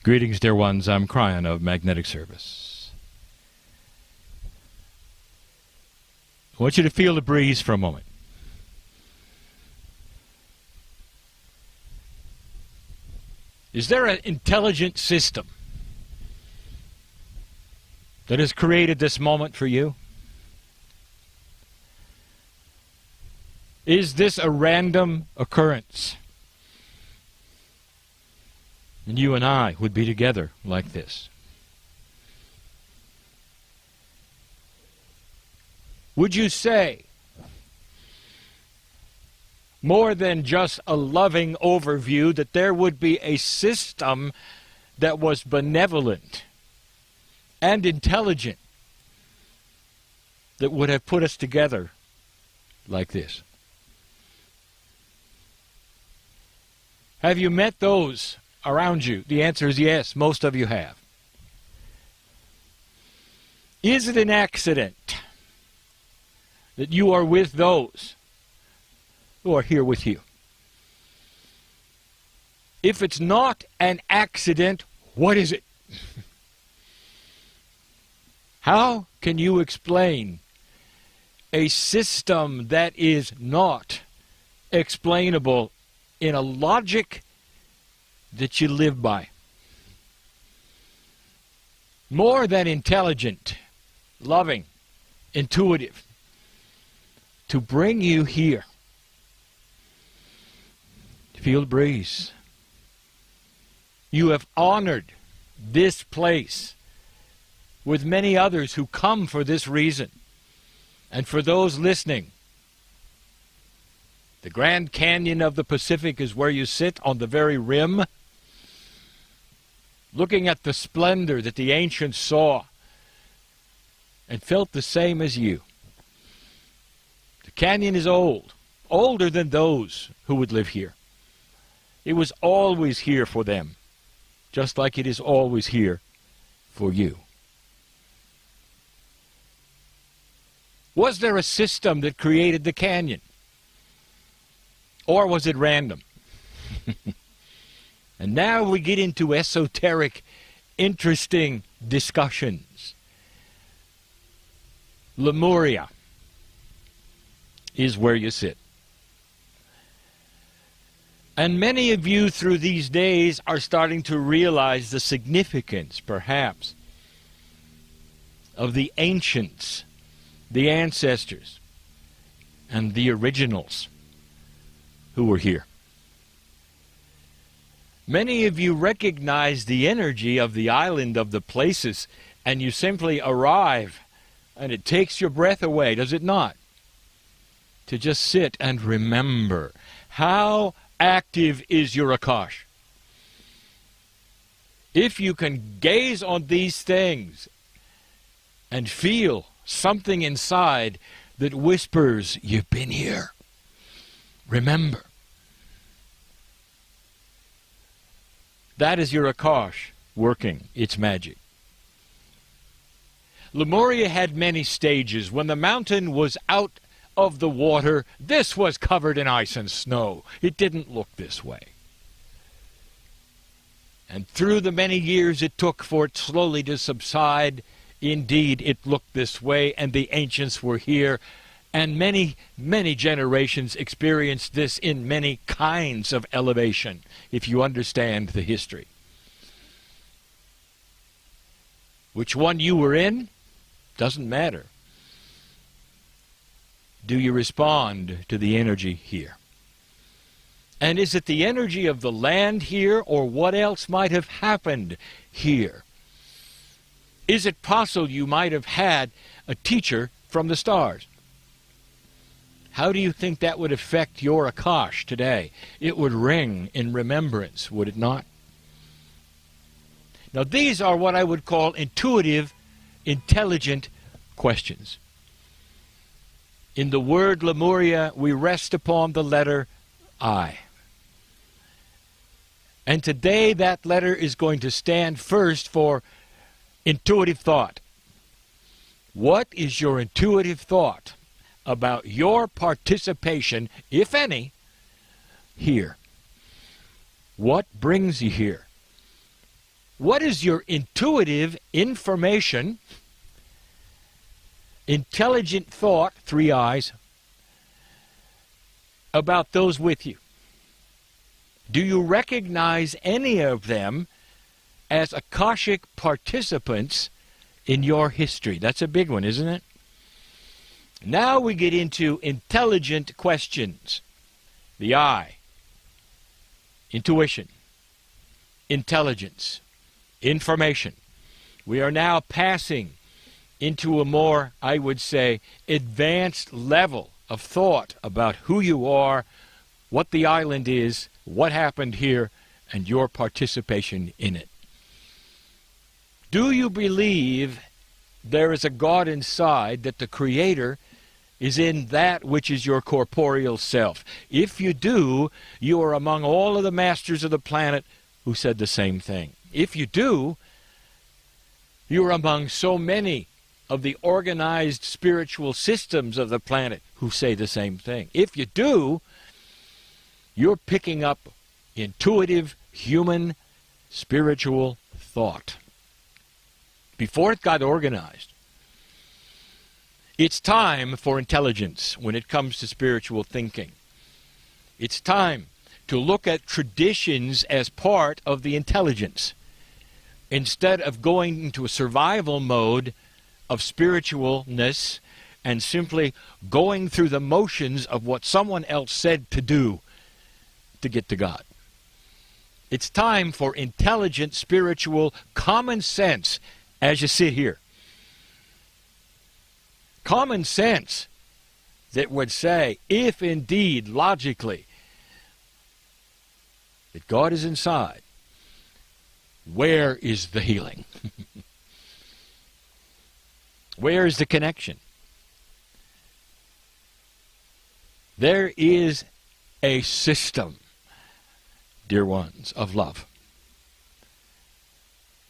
Greetings, dear ones. I'm Kryon of Magnetic Service. I want you to feel the breeze for a moment. Is there an intelligent system that has created this moment for you? Is this a random occurrence? And you and I would be together like this. Would you say, more than just a loving overview, that there would be a system that was benevolent and intelligent that would have put us together like this? Have you met those around you? The answer is yes, most of you have. Is it an accident that you are with those who are here with you? If it's not an accident, what is it? How can you explain a system that is not explainable in a logic that you live by? More than intelligent, loving, intuitive, to bring you here. Feel the breeze. You have honored this place with many others who come for this reason. And for those listening, the Grand Canyon of the Pacific is where you sit on the very rim, looking at the splendor that the ancients saw and felt the same as you. The canyon is old, older than those who would live here. It was always here for them, just like it is always here for you. Was there a system that created the canyon? Or was it random? And now we get into esoteric, interesting discussions. Lemuria is where you sit. And many of you through these days are starting to realize the significance, perhaps, of the ancients, the ancestors, and the originals who were here. Many of you recognize the energy of the island, of the places, and you simply arrive, and it takes your breath away, does it not? To just sit and remember. How active is your Akash? If you can gaze on these things and feel something inside that whispers, you've been here, remember. That is your Akash working its magic. Lemuria had many stages. When the mountain was out of the water, this was covered in ice and snow. It didn't look this way. And through the many years it took for it slowly to subside, indeed it looked this way, and the ancients were here, and many, many generations experienced this in many kinds of elevation, if you understand the history. Which one you were in doesn't matter. Do you respond to the energy here? And is it the energy of the land here, or what else might have happened here? Is it possible you might have had a teacher from the stars? How do you think that would affect your Akash today? It would ring in remembrance, would it not? Now these are what I would call intuitive, intelligent questions. In the word Lemuria, we rest upon the letter I. And today that letter is going to stand first for intuitive thought. What is your intuitive thought about your participation, if any, here? What brings you here? What is your intuitive information, intelligent thought, 3 eyes, about those with you? Do you recognize any of them as Akashic participants in your history? That's a big one, isn't it? Now we get into intelligent questions. The I, intuition, intelligence, information. We are now passing into a more, I would say, advanced level of thought about who you are, what the island is, what happened here, and your participation in it. Do you believe there is a God inside, that the Creator is in that which is your corporeal self? If you do, you are among all of the masters of the planet who said the same thing. If you do, you are among so many of the organized spiritual systems of the planet who say the same thing. If you do, you're picking up intuitive, human, spiritual thought. Before it got organized, it's time for intelligence when it comes to spiritual thinking. It's time to look at traditions as part of the intelligence, instead of going into a survival mode of spiritualness and simply going through the motions of what someone else said to do to get to God. It's time for intelligent, spiritual, common sense as you sit here. Common sense that would say, if indeed, logically, that God is inside, where is the healing? Where is the connection? There is a system, dear ones, of love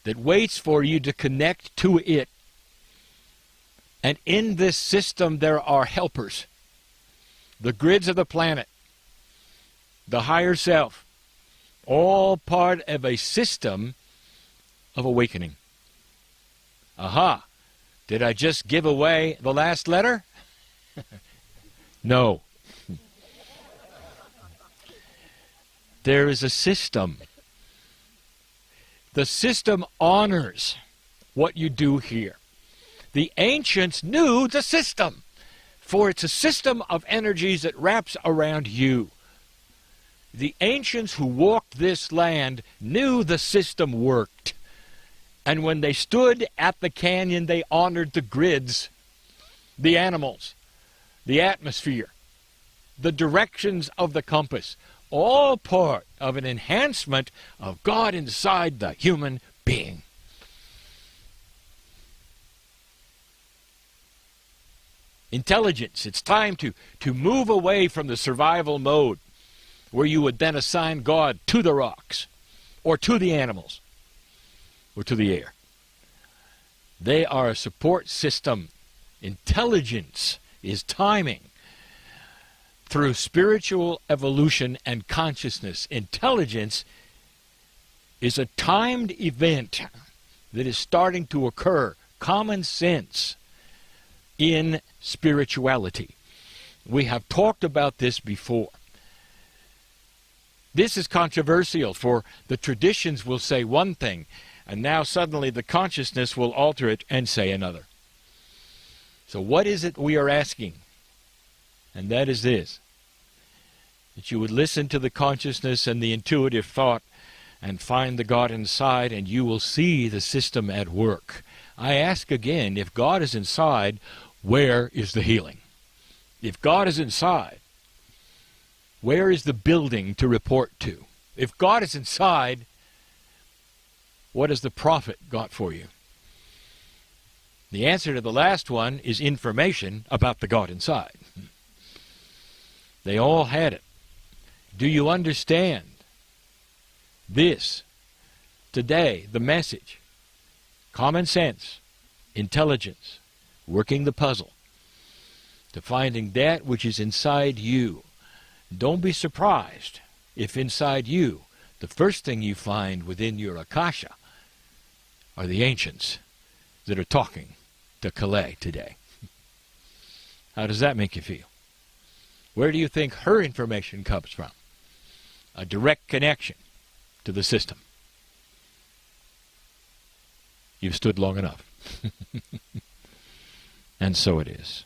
that waits for you to connect to it. And in this system there are helpers, the grids of the planet, the higher self, all part of a system of awakening. Aha! Did I just give away the last letter? No. There is a system. The system honors what you do here. The ancients knew the system, for it's a system of energies that wraps around you. The ancients who walked this land knew the system worked. And when they stood at the canyon, they honored the grids, the animals, the atmosphere, the directions of the compass, all part of an enhancement of God inside the human being. Intelligence. It's time to move away from the survival mode where you would then assign God to the rocks or to the animals or to the air. They are a support system. Intelligence is timing through spiritual evolution and consciousness. Intelligence is a timed event that is starting to occur. Common sense in spirituality. We have talked about this before. This is controversial, for the traditions will say one thing, and now suddenly the consciousness will alter it and say another. So what is it we are asking? And that is this: that you would listen to the consciousness and the intuitive thought and find the God inside, and you will see the system at work. I ask again, if God is inside, where is the healing? If God is inside, where is the building to report to? If God is inside, what has the prophet got for you? The answer to the last one is information about the God inside. They all had it. Do you understand this today, the message? Common sense, intelligence, working the puzzle to finding that which is inside you. Don't be surprised if inside you, the first thing you find within your Akasha are the ancients that are talking to Calais today. How does that make you feel? Where do you think her information comes from? A direct connection to the system. You've stood long enough. And so it is.